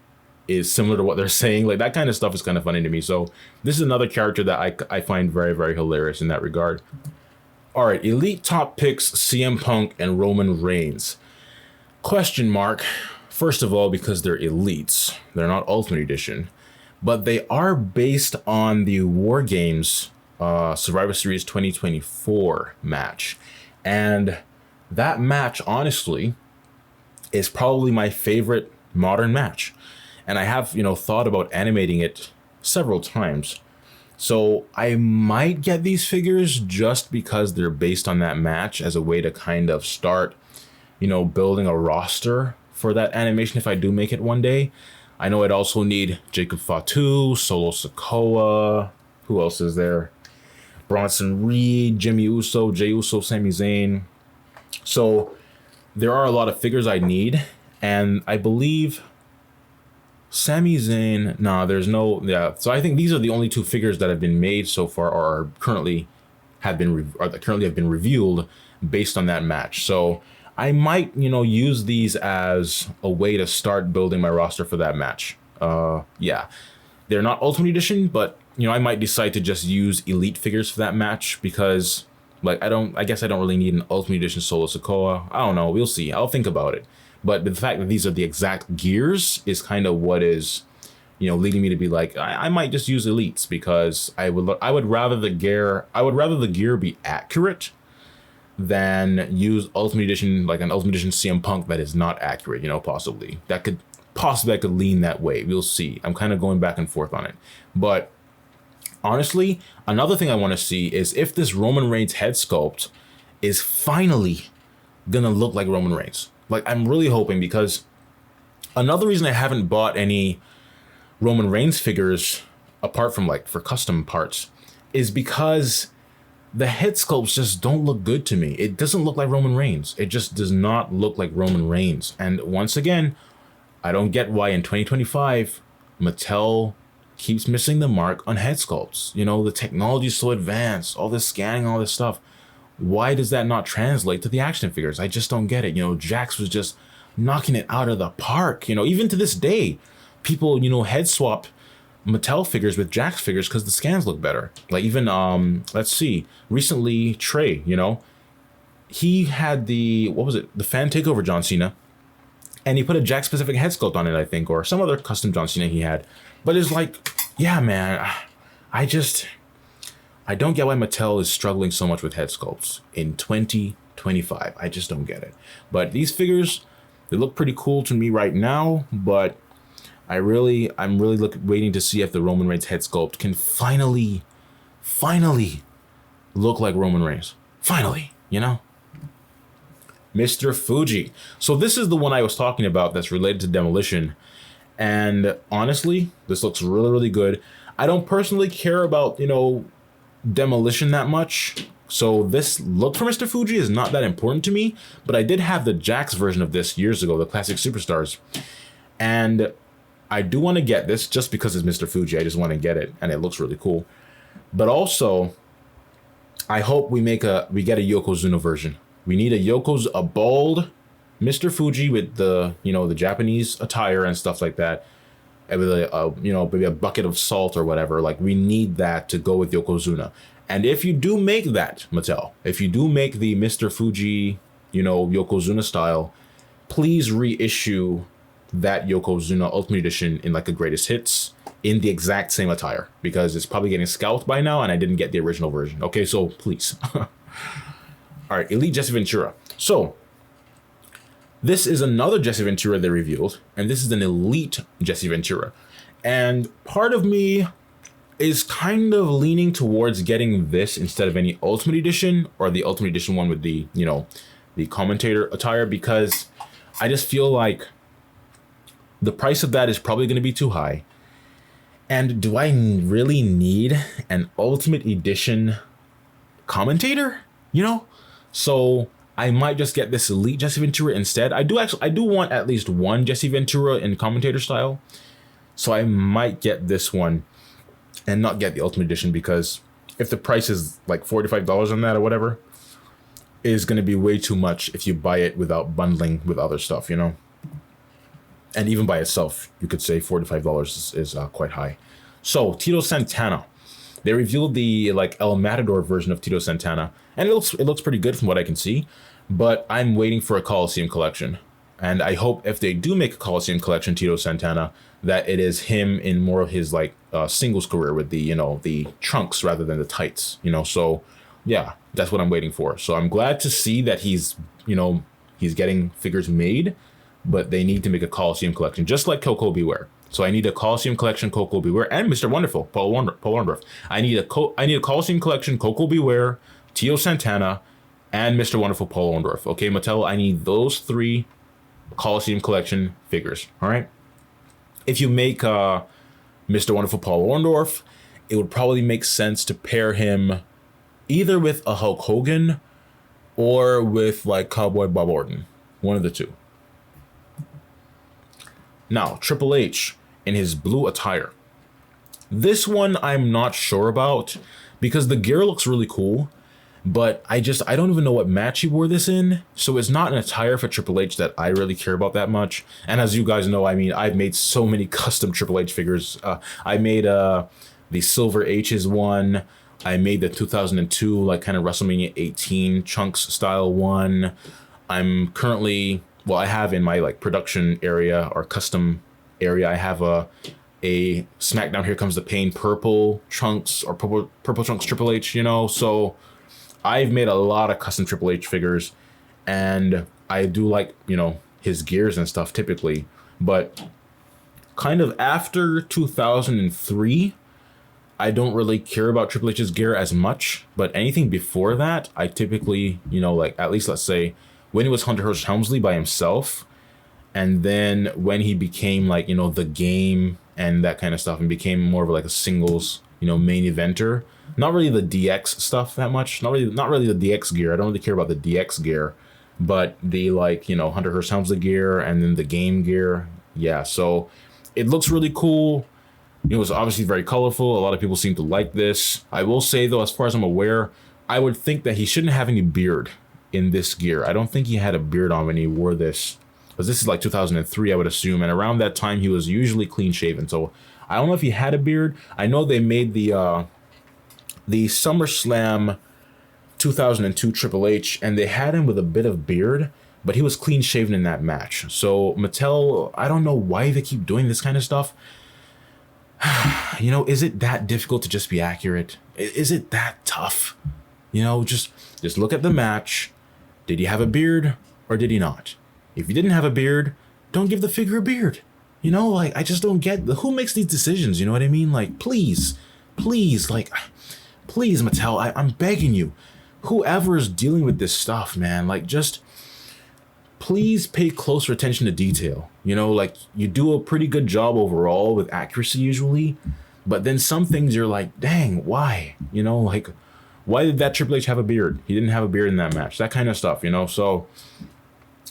is similar to what they're saying. Like that kind of stuff is kind of funny to me. So this is another character that I find very, very hilarious in that regard. All right, Elite Top Picks, CM Punk and Roman Reigns. Question mark. First of all, because they're elites. They're not Ultimate Edition. But they are based on the War Games Survivor Series 2024 match. And that match, honestly, is probably my favorite modern match. And I have, thought about animating it several times. So I might get these figures just because they're based on that match as a way to kind of start, building a roster for that animation if I do make it one day. I know I'd also need Jacob Fatu, Solo Sikoa. Who else is there? Bronson Reed, Jimmy Uso, Jey Uso, Sami Zayn. So there are a lot of figures I need. And I believe Sami Zayn, so I think these are the only two figures that have been made so far or currently have been revealed based on that match. So I might, use these as a way to start building my roster for that match. Yeah, they're not Ultimate Edition, but I might decide to just use Elite figures for that match because I guess I don't really need an Ultimate Edition Solo Sikoa. I don't know. We'll see. I'll think about it. But the fact that these are the exact gears is kind of what is, leading me to be like, I might just use elites because I would rather the gear be accurate than use Ultimate Edition, like an Ultimate Edition CM Punk that is not accurate. Possibly I could lean that way. We'll see. I'm kind of going back and forth on it. But honestly, another thing I want to see is if this Roman Reigns head sculpt is finally gonna look like Roman Reigns. Like, I'm really hoping, because another reason I haven't bought any Roman Reigns figures apart from for custom parts is because the head sculpts just don't look good to me. It doesn't look like Roman Reigns. It just does not look like Roman Reigns. And once again, I don't get why in 2025 Mattel keeps missing the mark on head sculpts. The technology is so advanced, all this scanning, all this stuff. Why does that not translate to the action figures? I just don't get it. Jax was just knocking it out of the park. Even to this day, people, head swap Mattel figures with Jax figures because the scans look better. Like even, let's see, recently Trey, he had the fan takeover John Cena, and he put a Jax specific head sculpt on it, I think, or some other custom John Cena he had. But it's like, yeah, man, I don't get why Mattel is struggling so much with head sculpts in 2025. I just don't get it. But these figures, they look pretty cool to me right now, but I'm really waiting to see if the Roman Reigns head sculpt can finally look like Roman Reigns. Finally, Mr. Fuji. So this is the one I was talking about that's related to Demolition. And honestly, this looks really, really good. I don't personally care about, Demolition that much, so this look for Mr. Fuji is not that important to me, but I did have the Jax version of this years ago, the Classic Superstars, and I do want to get this just because it's Mr. Fuji. I just want to get it, and it looks really cool. But also, I hope we get a Yokozuna version. We need a bald Mr. Fuji with the, the Japanese attire and stuff like that. And with maybe a bucket of salt or whatever. Like, we need that to go with Yokozuna. And if you do make that, Mattel, if you do make the Mr. Fuji, Yokozuna style, please reissue that Yokozuna Ultimate Edition in like a greatest hits in the exact same attire, because it's probably getting scalped by now and I didn't get the original version. Okay, so please. All right, Elite Jesse Ventura. So this is another Jesse Ventura they revealed, and this is an Elite Jesse Ventura. And part of me is kind of leaning towards getting this instead of any Ultimate Edition, or the Ultimate Edition one with the, the commentator attire, because I just feel like the price of that is probably going to be too high. And do I really need an Ultimate Edition commentator? So I might just get this Elite Jesse Ventura instead. I do want at least one Jesse Ventura in commentator style. So I might get this one and not get the Ultimate Edition, because if the price is like $45 on that or whatever, is going to be way too much if you buy it without bundling with other stuff, And even by itself, you could say $45 is quite high. So Tito Santana, they revealed the like El Matador version of Tito Santana, and it looks pretty good from what I can see. But I'm waiting for a Coliseum collection, and I hope if they do make a Coliseum collection Tito Santana, that it is him in more of his like singles career with the the trunks rather than the tights. So yeah, that's what I'm waiting for. So I'm glad to see that he's getting figures made. But they need to make a Coliseum collection, just like Koko Beware. So I need a Coliseum collection Koko Beware and Mr. Wonderful, Paul Orndorff. I need a Coliseum collection Koko Beware, Tito Santana, and Mr. Wonderful, Paul Orndorff. Okay, Mattel, I need those 3 Coliseum collection figures. All right. If you make Mr. Wonderful, Paul Orndorff, it would probably make sense to pair him either with a Hulk Hogan or with like Cowboy Bob Orton, one of the two. Now, Triple H in his blue attire. This one I'm not sure about, because the gear looks really cool, but I don't even know what match he wore this in. So it's not an attire for Triple H that I really care about that much. And as you guys know, I mean, I've made so many custom Triple H figures. I made the Silver H's one. I made the 2002 like kind of WrestleMania 18 Chunks style one. I'm currently... Well, I have in my like production area or custom area, I have a SmackDown Here Comes the Pain purple Trunks or purple Trunks Triple H, So I've made a lot of custom Triple H figures, and I do like, his gears and stuff typically. But kind of after 2003, I don't really care about Triple H's gear as much. But anything before that, I typically, like at least let's say, when he was Hunter Hearst Helmsley by himself, and then when he became like, the Game and that kind of stuff, and became more of like a singles, main eventer. Not really the DX stuff that much. Not really the DX gear. I don't really care about the DX gear, but the like, Hunter Hearst Helmsley gear and then the Game gear. Yeah, so it looks really cool. It was obviously very colorful. A lot of people seem to like this. I will say though, as far as I'm aware, I would think that he shouldn't have any beard in this gear. I don't think he had a beard on when he wore this, because this is like 2003, I would assume, and around that time he was usually clean shaven. So I don't know if he had a beard. I know they made the SummerSlam 2002 Triple H, and they had him with a bit of beard, but he was clean shaven in that match. So Mattel, I don't know why they keep doing this kind of stuff. Is it that difficult to just be accurate? Is it that tough? Just look at the match. Did he have a beard or did he not? If he didn't have a beard, don't give the figure a beard. I just don't get who makes these decisions. You know what I mean? Like, please, Mattel, I'm begging you, whoever is dealing with this stuff, man, like, just please pay closer attention to detail. You do a pretty good job overall with accuracy usually, but then some things you're like, dang, why? Why did that Triple H have a beard? He didn't have a beard in that match. That kind of stuff, So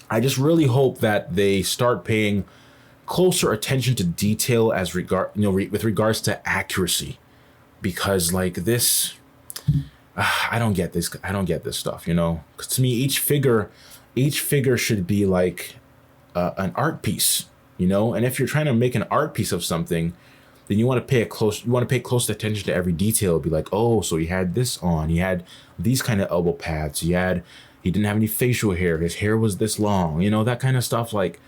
I just really hope that they start paying closer attention to detail as with regards to accuracy, because like this, I don't get this. I don't get this stuff, you know. 'Cause to me, each figure should be like an art piece, you know. And if you're trying to make an art piece of something, then you want to pay close attention to every detail. Be like, oh, so he had this on. He had these kind of elbow pads. He didn't have any facial hair. His hair was this long, you know, that kind of stuff. Like,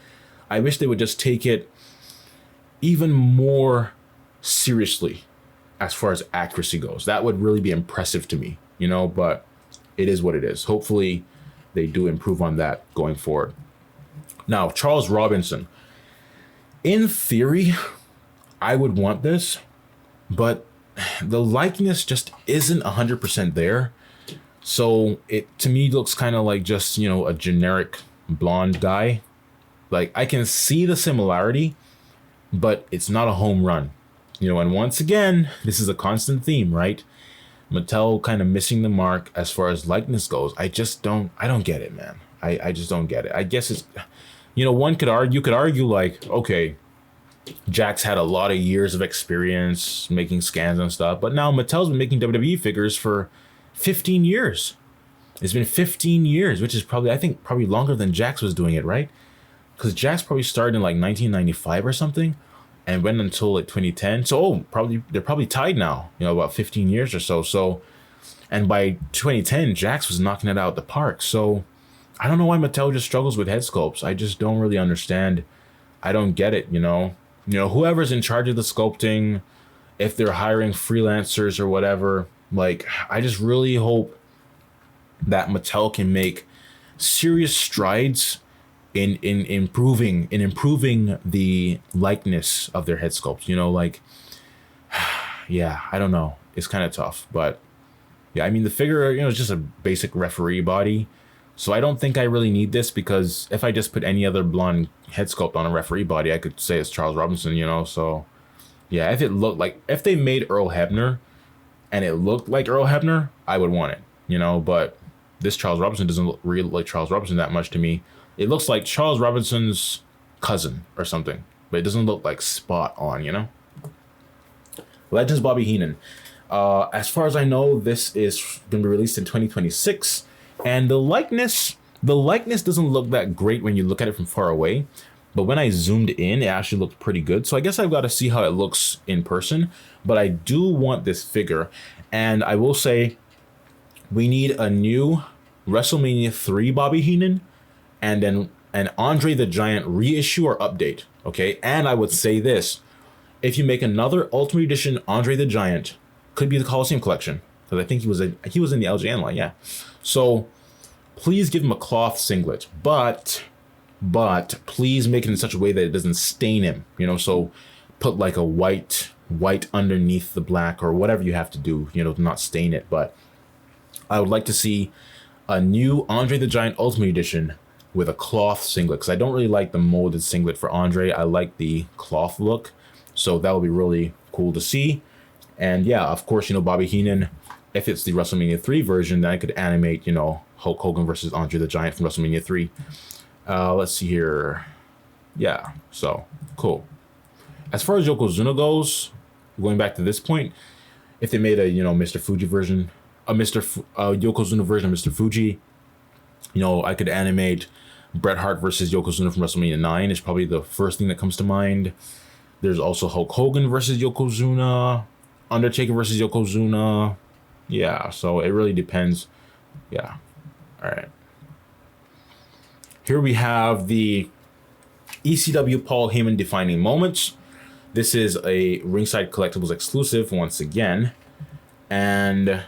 I wish they would just take it even more seriously as far as accuracy goes. That would really be impressive to me, you know, but it is what it is. Hopefully they do improve on that going forward. Now, Charles Robinson. In theory, I would want this, but the likeness just isn't 100% there. So it to me looks kind of like just, you know, a generic blonde guy. Like, I can see the similarity, but it's not a home run. You know, and once again, this is a constant theme, right? Mattel kind of missing the mark as far as likeness goes. I don't get it, man. I just don't get it. I guess it's, you know, you could argue like, okay, Jakks had a lot of years of experience making scans and stuff, but now Mattel's been making WWE figures for 15 years. It's been 15 years, which is I think probably longer than Jakks was doing it, right? Because Jakks probably started in like 1995 or something and went until like 2010. So they're probably tied now, you know, about 15 years or so. So, and by 2010, Jakks was knocking it out the park. So I don't know why Mattel just struggles with head sculpts. I just don't really understand. I don't get it, you know. Whoever's in charge of the sculpting, if they're hiring freelancers or whatever, like, I just really hope that Mattel can make serious strides in improving the likeness of their head sculpts. You know, like, yeah, I don't know. It's kind of tough, but yeah, I mean, the figure, you know, is just a basic referee body. So I don't think I really need this, because if I just put any other blonde head sculpt on a referee body, I could say it's Charles Robinson, you know. So yeah, if they made Earl Hebner and it looked like Earl Hebner, I would want it, you know. But this Charles Robinson doesn't look really like Charles Robinson that much to me. It looks like Charles Robinson's cousin or something, but it doesn't look like spot on, you know. Legends Bobby Heenan. As far as I know, this is going to be released in 2026. And the likeness doesn't look that great when you look at it from far away, but when I zoomed in, it actually looked pretty good. So I guess I've got to see how it looks in person, but I do want this figure. And I will say, we need a new WrestleMania 3 Bobby Heenan, and then an Andre the Giant reissue or update, okay? And I would say this, if you make another Ultimate Edition Andre the Giant, could be the Coliseum collection, because I think he was in the LJN line, yeah. So please give him a cloth singlet, but please make it in such a way that it doesn't stain him, you know. So put like a white underneath the black or whatever you have to do, you know, to not stain it. But I would like to see a new Andre the Giant Ultimate Edition with a cloth singlet, because I don't really like the molded singlet for Andre. I like the cloth look, so that would be really cool to see. And yeah, of course, you know, Bobby Heenan, if it's the WrestleMania 3 version, then I could animate, you know, Hulk Hogan versus Andre the Giant from WrestleMania 3. Let's see here. Yeah, so cool. As far as Yokozuna goes, going back to this point, if they made a, you know, Mr. Fuji version, Yokozuna version of Mr. Fuji, you know, I could animate Bret Hart versus Yokozuna from WrestleMania 9 is probably the first thing that comes to mind. There's also Hulk Hogan versus Yokozuna, Undertaker versus Yokozuna. Yeah, so it really depends. Yeah. All right. Here we have the ECW Paul Heyman Defining Moments. This is a Ringside Collectibles exclusive once again. And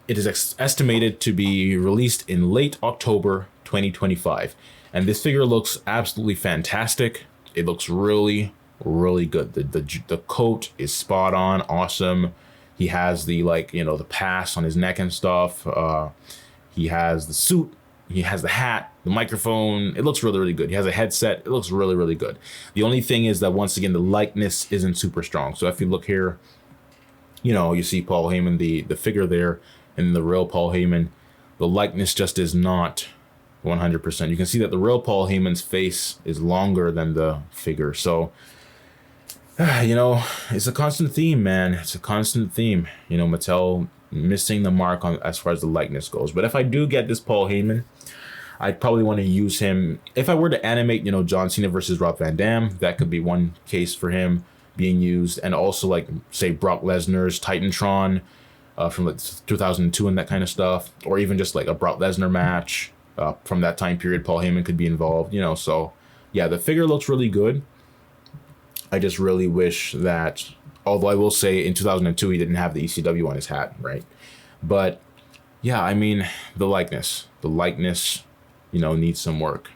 it is estimated to be released in late October 2025. And this figure looks absolutely fantastic. It looks really, really good. The coat is spot on, awesome. He has the, like, you know, the pass on his neck and stuff. He has the suit. He has the hat, the microphone. It looks really, really good. He has a headset. It looks really, really good. The only thing is that, once again, the likeness isn't super strong. So if you look here, you know, you see Paul Heyman, the figure there, and the real Paul Heyman. The likeness just is not 100%. You can see that the real Paul Heyman's face is longer than the figure. So, you know, it's a constant theme, man. It's a constant theme. You know, Mattel missing the mark on as far as the likeness goes. But if I do get this Paul Heyman, I'd probably want to use him. If I were to animate, John Cena versus Rob Van Dam, that could be one case for him being used. And also, like, say, Brock Lesnar's Titantron from like 2002 and that kind of stuff. Or even just like a Brock Lesnar match from that time period. Paul Heyman could be involved, So, yeah, the figure looks really good. I just really wish that, although I will say in 2002 he didn't have the ECW on his hat, right? But yeah, I mean, the likeness, needs some work.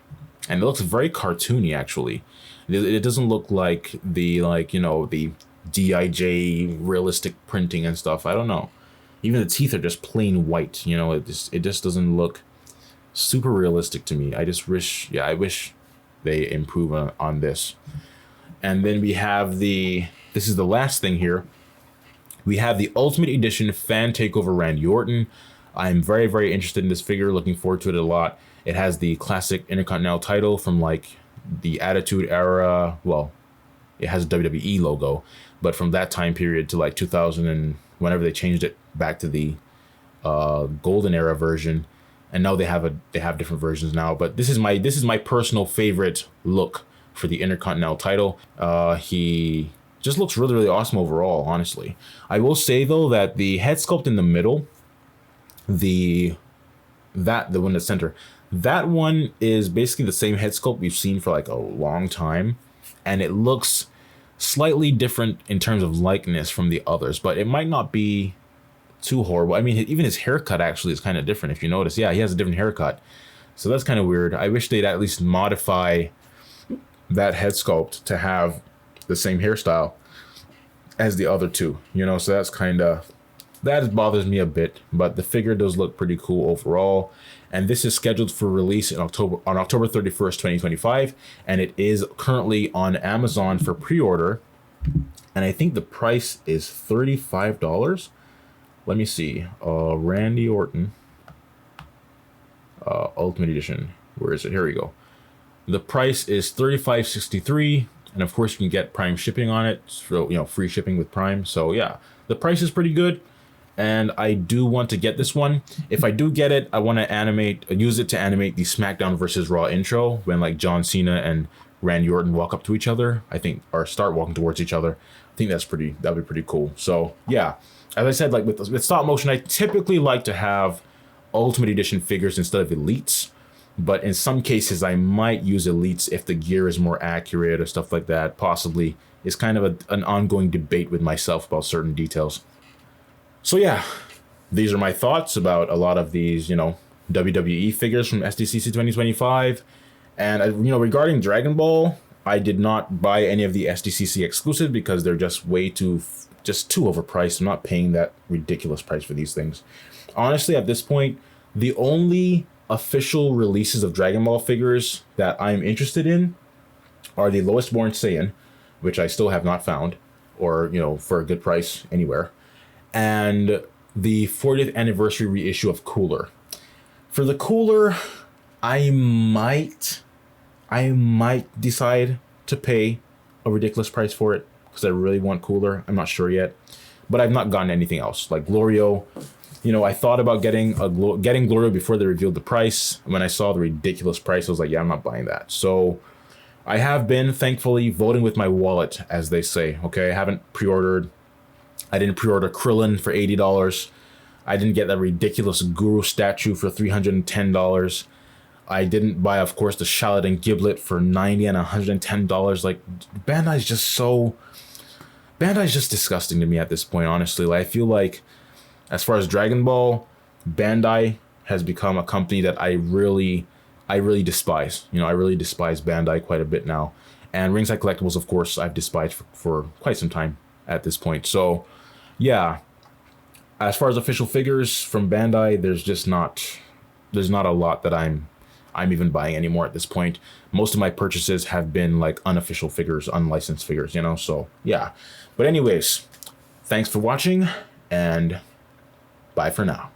And it looks very cartoony, actually. It doesn't look like the DIJ realistic printing and stuff. I don't know. Even the teeth are just plain white, it just doesn't look super realistic to me. I wish they improve on this. And then we have this is the last thing here. We have the Ultimate Edition Fan Takeover Randy Orton. I'm very, very interested in this figure, looking forward to it a lot. It has the classic Intercontinental title from like the Attitude Era. Well, it has a WWE logo, but from that time period to like 2000 and whenever they changed it back to the Golden Era version. And now they have different versions now, but this is my personal favorite look for the Intercontinental title. He just looks really, really awesome overall, honestly. I will say though that the head sculpt in the middle, the one in the center, that one is basically the same head sculpt we've seen for like a long time, and it looks slightly different in terms of likeness from the others, but it might not be too horrible. I mean, even his haircut actually is kind of different if you notice. Yeah, he has a different haircut, so that's kind of weird. I wish they'd at least modify that head sculpt to have the same hairstyle as the other two, so that bothers me a bit, but the figure does look pretty cool overall. And this is scheduled for release on October 31st, 2025, and it is currently on Amazon for pre-order, and I think the price is $35. Let me see. Randy Orton Ultimate Edition. Where is it? Here we go. The price is $35.63, and of course you can get Prime shipping on it. So, free shipping with Prime. So yeah, the price is pretty good, and I do want to get this one. If I do get it, I want to use it to animate the SmackDown versus Raw intro when like John Cena and Randy Orton walk up to each other. Or start walking towards each other. I think that'd be pretty cool. So yeah, as I said, like with stop motion, I typically like to have Ultimate Edition figures instead of Elites. But in some cases, I might use Elites if the gear is more accurate or stuff like that. Possibly. It's kind of an ongoing debate with myself about certain details. So yeah, these are my thoughts about a lot of these, WWE figures from SDCC 2025. And, regarding Dragon Ball, I did not buy any of the SDCC exclusive because they're just too overpriced. I'm not paying that ridiculous price for these things. Honestly, at this point, the only official releases of Dragon Ball figures that I'm interested in are the Lowest Born Saiyan, which I still have not found, or for a good price anywhere, and the 40th anniversary reissue of Cooler. For the Cooler, I might decide to pay a ridiculous price for it because I really want Cooler. I'm not sure yet, but I've not gotten anything else like Glorio. I thought about getting Glorio before they revealed the price. When I saw the ridiculous price, I was like, yeah, I'm not buying that. So I have been, thankfully, voting with my wallet, as they say. Okay, I haven't pre-ordered. I didn't pre-order Krillin for $80. I didn't get that ridiculous Guru statue for $310. I didn't buy, of course, the Shallot and Giblet for $90 and $110. Like, Bandai's just disgusting to me at this point, honestly. Like, I feel like, as far as Dragon Ball, Bandai has become a company that I really despise. I really despise Bandai quite a bit now. And Ringside Collectibles, of course, I've despised for quite some time at this point. So, yeah. As far as official figures from Bandai, there's not a lot that I'm even buying anymore at this point. Most of my purchases have been like unofficial figures, unlicensed figures, so yeah. But anyways, thanks for watching, and bye for now.